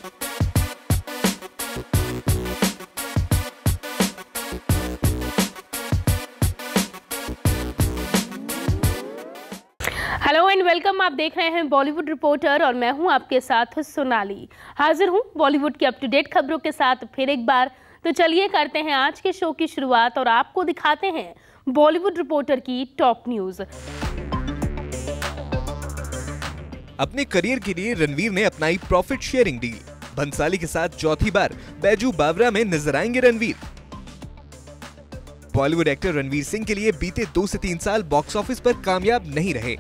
Hello and welcome. आप देख रहे हैं बॉलीवुड रिपोर्टर और मैं हूं आपके साथ सोनाली। हाजिर हूं बॉलीवुड की अप टू डेट खबरों के साथ फिर एक बार। तो चलिए करते हैं आज के शो की शुरुआत और आपको दिखाते हैं बॉलीवुड रिपोर्टर की टॉप न्यूज। अपने करियर के लिए रणवीर ने अपनाई प्रॉफिट शेयरिंग डील। भंसाली के साथ चौथी बार बैजू बावरा में नजर आएंगे रणवीर। बॉलीवुड एक्टर रणवीर सिंह के लिए बीते 2 से 3 साल बॉक्स ऑफिस पर कामयाब नहीं रहे।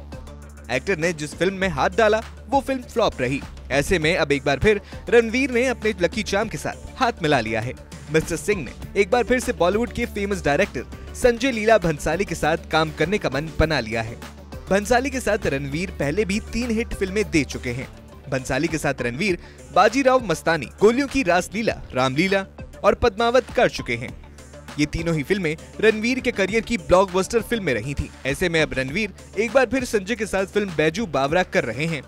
एक्टर ने जिस फिल्म में हाथ डाला वो फिल्म फ्लॉप रही। ऐसे में अब एक बार फिर रणवीर ने अपने लकी चार्म के साथ हाथ मिला लिया है। मिस्टर सिंह ने एक बार फिर से बॉलीवुड के फेमस डायरेक्टर संजय लीला भंसाली के साथ काम करने का मन बना लिया है। भंसाली के साथ रणवीर पहले भी 3 हिट फिल्में दे चुके हैं। भंसाली के साथ रणवीर बाजीराव मस्तानी, गोलियों की रासलीला, रामलीला और पद्मावत कर चुके हैं। ये तीनों ही फिल्में रणवीर के करियर की ब्लॉकबस्टर फिल्में रही थी। ऐसे में अब रणवीर एक बार फिर संजय के साथ फिल्म बैजू बावरा कर रहे हैं,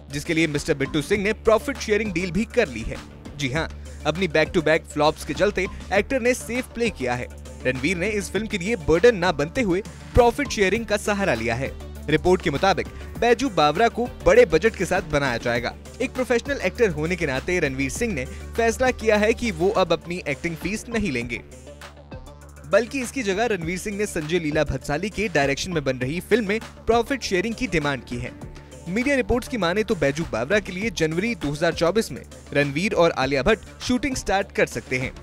जिसके लिए मिस्टर बिट्टू सिंह ने प्रॉफिट शेयरिंग डील भी कर ली है। जी हाँ, अपनी बैक टू बैक फ्लॉप्स के चलते एक्टर ने सेफ प्ले किया है। रणवीर ने इस फिल्म के लिए बर्डन ना बनते हुए प्रॉफिट शेयरिंग का सहारा लिया है। रिपोर्ट के मुताबिक बैजू बावरा को बड़े बजट के साथ बनाया जाएगा। एक प्रोफेशनल एक्टर होने के नाते रणवीर सिंह ने फैसला किया है कि वो अब अपनी एक्टिंग फीस नहीं लेंगे, बल्कि इसकी जगह रणवीर सिंह ने संजय लीला भंसाली के डायरेक्शन में बन रही फिल्म में प्रॉफिट शेयरिंग की डिमांड की है। मीडिया रिपोर्ट्स की माने तो बैजू बावरा के लिए जनवरी 2024 में रणवीर और आलिया भट्ट शूटिंग स्टार्ट कर सकते हैं।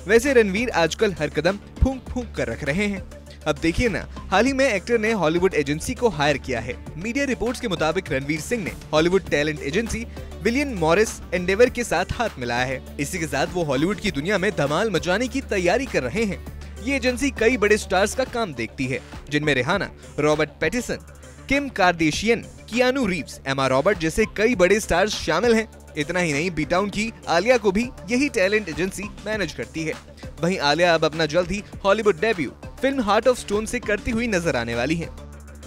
वैसे रणवीर आजकल हर कदम फूंक फूंक कर रख रहे हैं। अब देखिए ना, हाल ही में एक्टर ने हॉलीवुड एजेंसी को हायर किया है। मीडिया रिपोर्ट्स के मुताबिक रणवीर सिंह ने Hollywood talent agency William Morris Endeavour के साथ हाथ मिलाया है। इसी के साथ वो हॉलीवुड की दुनिया में धमाल मचाने की तैयारी कर रहे हैं। ये एजेंसी कई बड़े स्टार्स का काम देखती है, जिनमें Rihanna, Robert Pattinson, Kim Kardashian, Keanu Reeves, Emma Robert जैसे कई बड़े स्टार्स शामिल हैं। इतना ही नहीं, बी टाउन की आलिया को भी यही टैलेंट एजेंसी मैनेज करती है। वहीं आलिया अब अपना जल्द ही Hollywood debut film Heart of Stone से करती हुई नजर आने वाली है।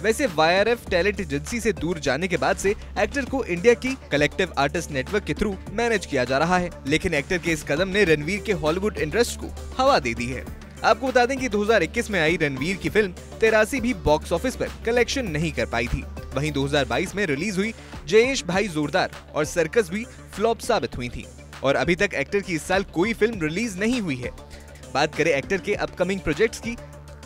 वैसे YRF टैलेंट एजेंसी से दूर जाने के बाद से एक्टर को इंडिया की कलेक्टिव आर्टिस्ट नेटवर्क के थ्रू मैनेज किया जा रहा है, लेकिन एक्टर के इस कदम ने रणवीर के हॉलीवुड इंटरेस्ट को हवा दे दी है। आपको बता दें कि 2021 में आई रणवीर की फिल्म 83 भी बॉक्स ऑफिस पर कलेक्शन नहीं कर पाई थी। वहीं 2022 में रिलीज हुई जयेश भाई जोरदार और सर्कस भी फ्लॉप साबित हुई थी। और अभी तक एक्टर की इस साल कोई फिल्म रिलीज नहीं हुई है। बात करें एक्टर के अपकमिंग प्रोजेक्ट्स की,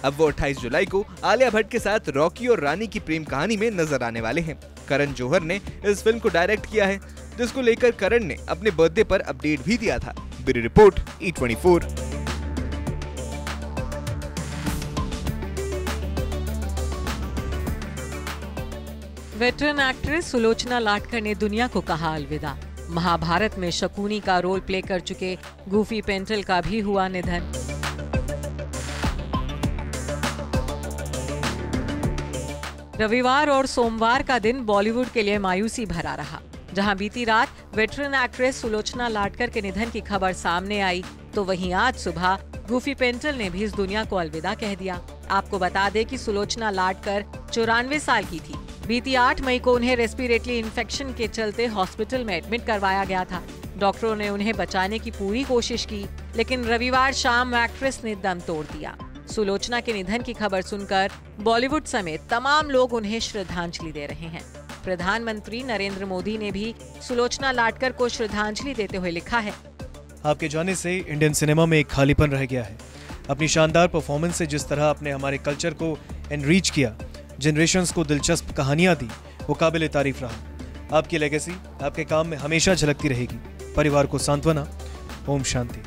अब वो 28 जुलाई को आलिया भट्ट के साथ रॉकी और रानी की प्रेम कहानी में नजर आने वाले हैं। करण जौहर ने इस फिल्म को डायरेक्ट किया है, जिसको लेकर करण ने अपने बर्थडे पर अपडेट भी दिया था। Bureau report E24। Veteran actress Sulochana Latkar ने दुनिया को कहा अलविदा। महाभारत में शकुनी का रोल प्ले कर चुके गूफी पेंटल का भी हुआ निधन। रविवार और सोमवार का दिन बॉलीवुड के लिए मायूसी भरा रहा। जहां बीती रात वेटरन एक्ट्रेस सुलोचना लाटकर के निधन की खबर सामने आई, तो वहीं आज सुबह गूफी पेंटल ने भी इस दुनिया को अलविदा कह दिया। आपको बता दें कि सुलोचना लाटकर 94 साल की थी। बीती 8 मई को उन्हें रेस्पिरेटरी इन्फेक्शन के चलते हॉस्पिटल में एडमिट करवाया गया था। डॉक्टरों ने उन्हें बचाने की पूरी कोशिश की, लेकिन रविवार शाम एक्ट्रेस ने दम तोड़ दिया। सुलोचना के निधन की खबर सुनकर बॉलीवुड समेत तमाम लोग उन्हें श्रद्धांजलि दे रहे हैं। प्रधानमंत्री नरेंद्र मोदी ने भी सुलोचना लाटकर को श्रद्धांजलि देते हुए लिखा है, आपके जाने से इंडियन सिनेमा में एक खालीपन रह गया है। अपनी शानदार परफॉर्मेंस से जिस तरह आपने हमारे कल्चर को एनरीच किया, जनरेशंस को दिलचस्प कहानियां दी, वो काबिल तारीफ रहा। आपकी लेगेसी आपके काम में हमेशा झलकती रहेगी। परिवार को सांत्वना, ओम शांति।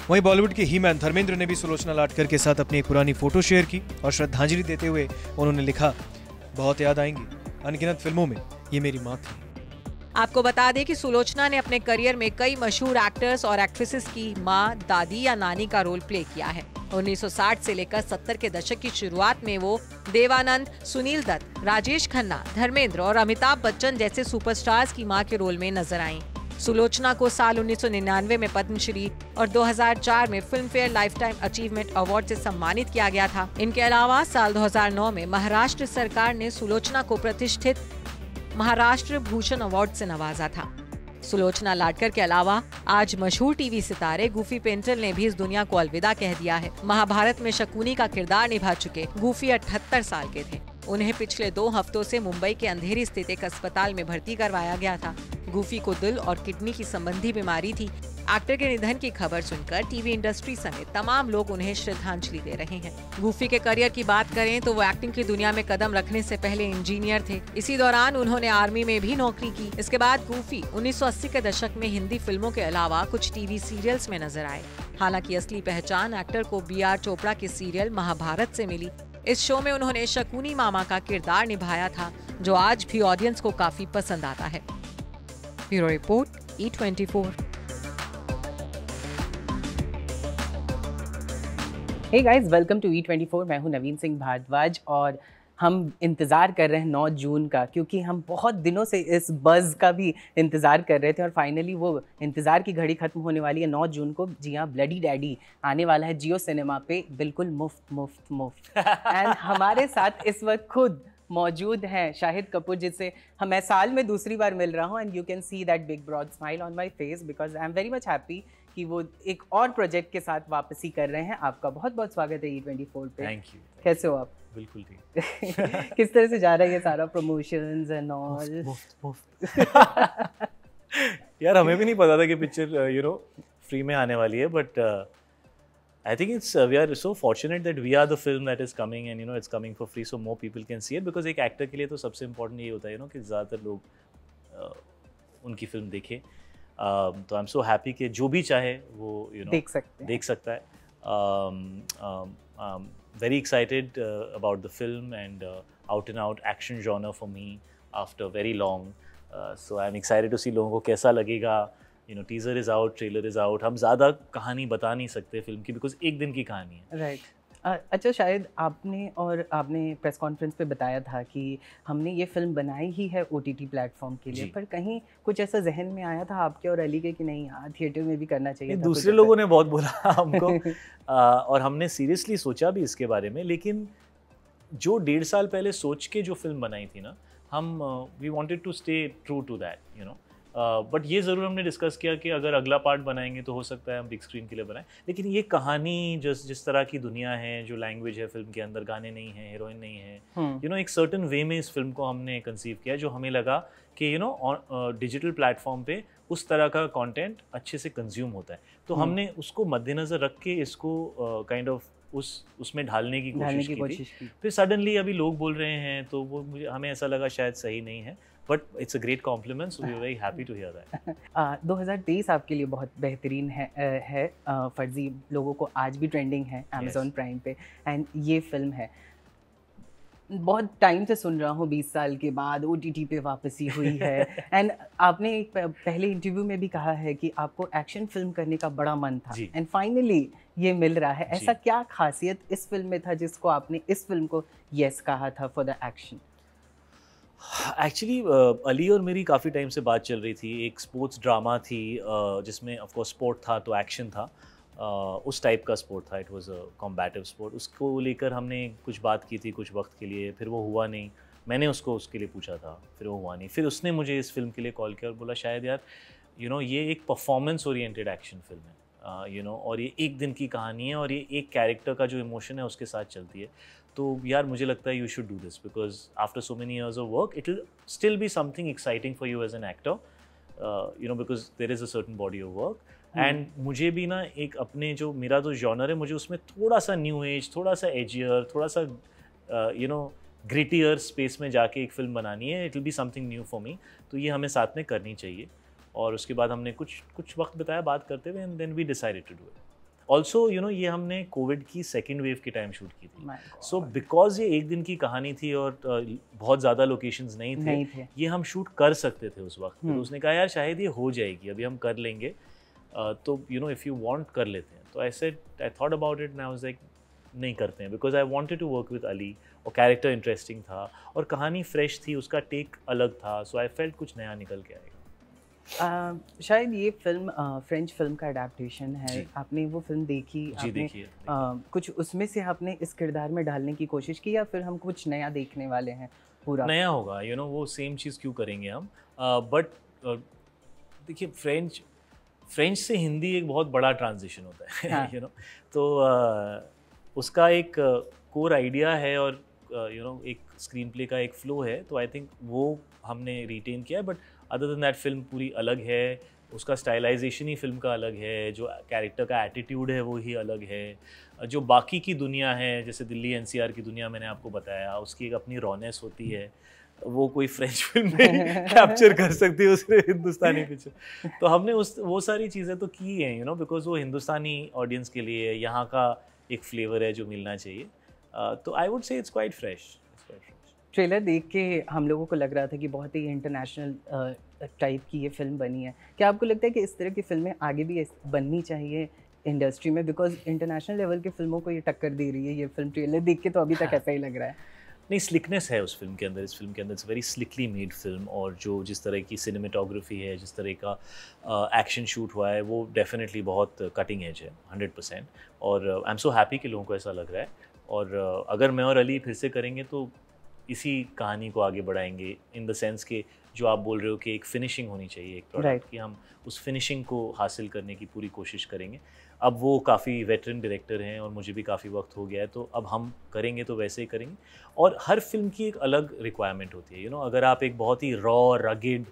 वहीं बॉलीवुड के ही मैन धर्मेंद्र ने भी सुलोचना लाटकर के साथ अपनी एक पुरानी फोटो शेयर की और श्रद्धांजलि देते हुए उन्होंने लिखा, बहुत याद आएंगी, अनगिनत फिल्मों में ये मेरी माँ थी। आपको बता दें कि सुलोचना ने अपने करियर में कई मशहूर एक्टर्स और एक्ट्रेसेस की माँ, दादी या नानी का रोल प्ले किया है। 1960 से लेकर 70 के दशक की शुरुआत में वो देवानंद, सुनील दत्त, राजेश खन्ना, धर्मेंद्र और अमिताभ बच्चन जैसे सुपरस्टार्स की मां के रोल में नजर आईं। सुलोचना को साल 1999 में पद्मश्री और 2004 में film fair life time achievement award से सम्मानित किया गया था। इनके अलावा साल 2009 में महाराष्ट्र सरकार ने सुलोचना को प्रतिष्ठित महाराष्ट्र भूषण अवार्ड से नवाजा था। सुलोचना लाडकर के अलावा आज मशहूर टीवी सितारे गूफी पेंटल ने भी इस दुनिया को अलविदा कह दिया है। महाभारत में शकुनी का किरदार निभा चुके गूफी 78 साल के थे। उन्हें पिछले 2 हफ्तों से मुंबई के अंधेरी स्थित एक अस्पताल में भर्ती करवाया गया था। गूफी को दिल और किडनी की संबंधी बीमारी थी। एक्टर के निधन की खबर सुनकर टीवी इंडस्ट्री समेत तमाम लोग उन्हें श्रद्धांजलि दे रहे हैं। गूफी के करियर की बात करें तो वो एक्टिंग की दुनिया में कदम रखने से पहले इंजीनियर थे। इसी दौरान उन्होंने आर्मी में भी नौकरी की। इसके बाद गूफी 1980 के दशक में हिंदी फिल्मों के अलावा कुछ टीवी सीरियल्स में नजर आए। हालांकि असली पहचान एक्टर को BR चोपड़ा के सीरियल महाभारत से मिली। इस शो में उन्होंने शकुनी मामा का किरदार निभाया था, जो आज भी ऑडियंस को काफी पसंद आता है। Bureau report, E24। Hey guys, welcome to E24। मैं हूं नवीन सिंह भारद्वाज और हम इंतज़ार कर रहे हैं 9 जून का, क्योंकि हम बहुत दिनों से इस बज़ का भी इंतज़ार कर रहे थे और फाइनली वो इंतज़ार की घड़ी ख़त्म होने वाली है 9 जून को। जी हाँ, ब्लडी डैडी आने वाला है जियो सिनेमा पे, बिल्कुल मुफ्त। एंड हमारे साथ इस वक्त खुद मौजूद हैं शाहिद कपूर, जिससे मैं साल में दूसरी बार मिल रहा हूँ। And you can see that big broad smile on my face because I am very much happy कि वो एक और प्रोजेक्ट के साथ वापसी कर रहे हैं। आपका बहुत बहुत स्वागत है E24 पे। Thank you. कैसे हो आप? बिल्कुल ठीक। किस तरह से जा रहा है ये सारा प्रमोशंस एंड ऑल? मुफ्त यार, हमें भी नहीं पता था कि पिक्चर फ्री में आने वाली है, but I think it's we are so fortunate that we are the film that is coming and it's coming for free, so more people can see it. Because एक एक्टर के लिए तो सबसे important ये होता है कि ज़्यादातर लोग उनकी फिल्म देखें। तो आई एम सो हैप्पी कि जो भी चाहे वो देख सकता है। Very excited about the film and out and out action genre for me after very long. So I'm excited to see लोगों को कैसा लगेगा। Teaser is out, trailer is out. हम ज़्यादा कहानी बता नहीं सकते फिल्म की, because एक दिन की कहानी है। Right. अच्छा शायद आपने प्रेस कॉन्फ्रेंस पे बताया था कि हमने ये फिल्म बनाई ही है OTT प्लेटफॉर्म के लिए, पर कहीं कुछ ऐसा जहन में आया था आपके और अली के कि नहीं यार थिएटर में भी करना चाहिए था? दूसरे लोगों ने बहुत बोला हमको और हमने सीरियसली सोचा भी इसके बारे में, लेकिन जो 1.5 साल पहले सोच के जो फिल्म बनाई थी ना, हम we wanted to stay true to that but ये ज़रूर हमने डिस्कस किया कि अगर अगला पार्ट बनाएंगे तो हो सकता है हम बिग स्क्रीन के लिए बनाएं, लेकिन ये कहानी जिस तरह की दुनिया है, जो लैंग्वेज है फिल्म के अंदर, गाने नहीं है, हीरोइन नहीं है, एक सर्टन वे में इस फिल्म को हमने कंसीव किया, जो हमें लगा कि डिजिटल प्लेटफॉर्म पे उस तरह का कंटेंट अच्छे से कंज्यूम होता है। तो हमने उसको मद्देनज़र रख के इसको काइंड ऑफ उसमें ढालने की कोशिश की। फिर सडनली अभी लोग बोल रहे हैं तो वो हमें ऐसा लगा शायद सही नहीं है, but it's a great compliment, so we are very happy to hear that. 2023 आपके लिए बहुत बेहतरीन है। फर्जी लोगों को आज भी ट्रेंडिंग है Amazon प्राइम पे, एंड ये फिल्म है। बहुत टाइम से सुन रहा हूँ 20 साल के बाद OTT पे वापसी हुई है। एंड आपने एक पहले इंटरव्यू में भी कहा है कि आपको एक्शन फिल्म करने का बड़ा मन था, एंड फाइनली ये मिल रहा है। ऐसा क्या खासियत इस फिल्म में था जिसको आपने इस फिल्म को यस कहा था for the action? Actually Ali और मेरी काफ़ी टाइम से बात चल रही थी। एक स्पोर्ट्स ड्रामा थी जिसमें ऑफ कोर्स स्पोर्ट था तो एक्शन था, उस टाइप का स्पोर्ट था। It was a combative sport. उसको लेकर हमने कुछ बात की थी कुछ वक्त के लिए, फिर वो हुआ नहीं। मैंने उसको उसके लिए पूछा था, फिर वो हुआ नहीं। फिर उसने मुझे इस फिल्म के लिए कॉल किया और बोला शायद यार ये एक परफॉर्मेंस ओरिएंटेड एक्शन फिल्म है, और ये एक दिन की कहानी है और ये एक कैरेक्टर का जो इमोशन है उसके साथ चलती है। तो यार मुझे लगता है you should do this because after so many years of work it will still be something exciting for you as an actor, because there is a certain body of work. And मुझे भी ना एक अपने जो मेरा जो genre है, मुझे उसमें थोड़ा सा न्यू एज, थोड़ा सा एजियर, थोड़ा सा ग्रिटियर स्पेस में जाके एक फिल्म बनानी है। It will be something new for me, तो ये हमें साथ में करनी चाहिए। और उसके बाद हमने कुछ वक्त बताया बात करते हुए, and then we decided to do it. Also ये हमने कोविड की सेकेंड वेव के टाइम शूट की थी। सो बिकॉज ये एक दिन की कहानी थी और बहुत ज़्यादा लोकेशंस नहीं थे, ये हम शूट कर सकते थे उस वक्त। तो उसने कहा यार शायद ये हो जाएगी, अभी हम कर लेंगे, तो इफ़ यू वांट कर लेते हैं। तो I thought about it and I was like नहीं करते हैं, because I wanted to work with Ali, और कैरेक्टर इंटरेस्टिंग था और कहानी फ्रेश थी, उसका टेक अलग था। सो आई फेल्ट कुछ नया निकल के आएगा। शायद ये फिल्म फ्रेंच फिल्म का अडेप्टेशन है। आपने वो फिल्म देखी? जी, देखी है। कुछ उसमें से आपने इस किरदार में डालने की कोशिश की, या फिर हम कुछ नया देखने वाले हैं? पूरा नया होगा, वो सेम चीज़ क्यों करेंगे हम, बट देखिए फ्रेंच से हिंदी एक बहुत बड़ा ट्रांजिशन होता है हाँ. यू नो तो उसका एक कोर आइडिया है और एक स्क्रीन प्ले का एक फ्लो है, तो आई थिंक वो हमने रिटेन किया है। But other than that film पूरी अलग है, उसका स्टाइलाइजेशन ही फिल्म का अलग है, जो कैरेक्टर का एटीट्यूड है वो ही अलग है, जो बाकी की दुनिया है जैसे दिल्ली एनसीआर की दुनिया मैंने आपको बताया, उसकी एक अपनी रॉनेस होती है, वो कोई फ्रेंच फिल्म में कैप्चर कर सकती है उसने हिंदुस्तानी पिक्चर। तो हमने वो सारी चीज़ें तो की हैं बिकॉज वो हिंदुस्तानी ऑडियंस के लिए यहाँ का एक फ्लेवर है जो मिलना चाहिए। तो I would say it's quite fresh. Trailer देख के हम लोगों को लग रहा था कि बहुत ही इंटरनेशनल टाइप की ये फिल्म बनी है। क्या आपको लगता है कि इस तरह की फिल्में आगे भी बननी चाहिए इंडस्ट्री में, बिकॉज इंटरनेशनल लेवल की फिल्मों को ये टक्कर दे रही है ये फिल्म? ट्रेलर देख के तो अभी तक ऐसा ही लग रहा है। नहीं, स्लिकनेस है उस फिल्म के अंदर, इस फिल्म के अंदर it's very slickly made film, और जो जिस तरह की सिनेमेटोग्राफी है, जिस तरह का एक्शन शूट हुआ है, वो डेफिनेटली बहुत कटिंग एज है 100%। और आई एम सो हैप्पी कि लोगों को ऐसा लग रहा है। और अगर मैं और अली फिर से करेंगे तो इसी कहानी को आगे बढ़ाएंगे, इन द सेंस कि जो आप बोल रहे हो कि एक फिनिशिंग होनी चाहिए एक प्रोडक्ट की, हम उस फिनिशिंग को हासिल करने की पूरी कोशिश करेंगे। अब वो काफ़ी वेटरन डायरेक्टर हैं और मुझे भी काफ़ी वक्त हो गया है, तो अब हम करेंगे तो वैसे ही करेंगे। और हर फिल्म की एक अलग रिक्वायरमेंट होती है अगर आप एक बहुत ही रॉ रगिड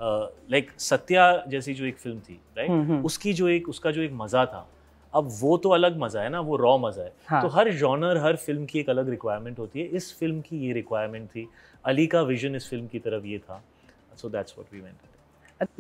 लाइक सत्या जैसी जो एक फिल्म थी राइट, उसका जो एक मज़ा था, अब वो तो अलग मज़ा है ना, वो रॉ मज़ा है। हाँ. तो हर जॉनर, हर फिल्म की एक अलग रिक्वायरमेंट होती है। इस फिल्म की ये रिक्वायरमेंट थी, अली का विजन इस फिल्म की तरफ ये था, so that's what we went.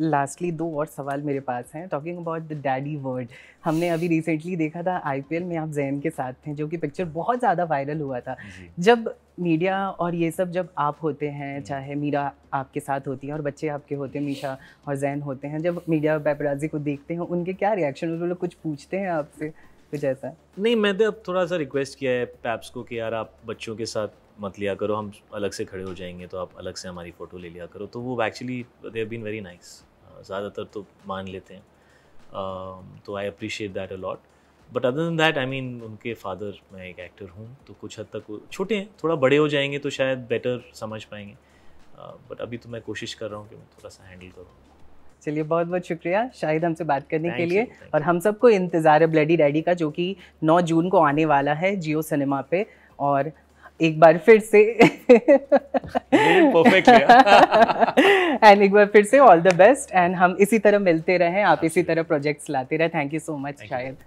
Lastly 2 और सवाल मेरे पास हैं। Talking about the daddy word, हमने अभी रिसेंटली देखा था आईपीएल में आप जैन के साथ थे, जो कि पिक्चर बहुत ज़्यादा वायरल हुआ था। जब मीडिया और ये सब जब आप होते हैं, चाहे मीरा आपके साथ होती है और बच्चे आपके होते हैं, मीशा और जैन होते हैं, जब मीडिया पेपराजी को देखते हैं उनके क्या रिएक्शन? वो लोग कुछ पूछते हैं आपसे कुछ ऐसा? नहीं, मैंने अब थोड़ा सा रिक्वेस्ट किया है पैप्स को कि यार आप बच्चों के साथ मत लिया करो, हम अलग से खड़े हो जाएंगे, तो आप अलग से हमारी फ़ोटो ले लिया करो। तो वो actually they have been very nice, ज़्यादातर तो मान लेते हैं, तो I appreciate that a lot. But other than that I mean उनके फादर, मैं एक एक्टर हूँ, तो कुछ हद तक वो छोटे हैं, थोड़ा बड़े हो जाएंगे तो शायद बेटर समझ पाएंगे। बट अभी तो मैं कोशिश कर रहा हूँ कि मैं थोड़ा सा हैंडल करूँ। चलिए, बहुत बहुत शुक्रिया शाहिद हमसे बात करने के लिए। और हम सबको इंतज़ार है ब्लडी डैडी का, जो कि 9 जून को आने वाला है जियो सिनेमा पे। और एक बार फिर से परफेक्ट एंड एक बार फिर से ऑल द बेस्ट, एंड हम इसी तरह मिलते रहें, आप इसी तरह प्रोजेक्ट्स लाते रहें। Thank you so much Shahid.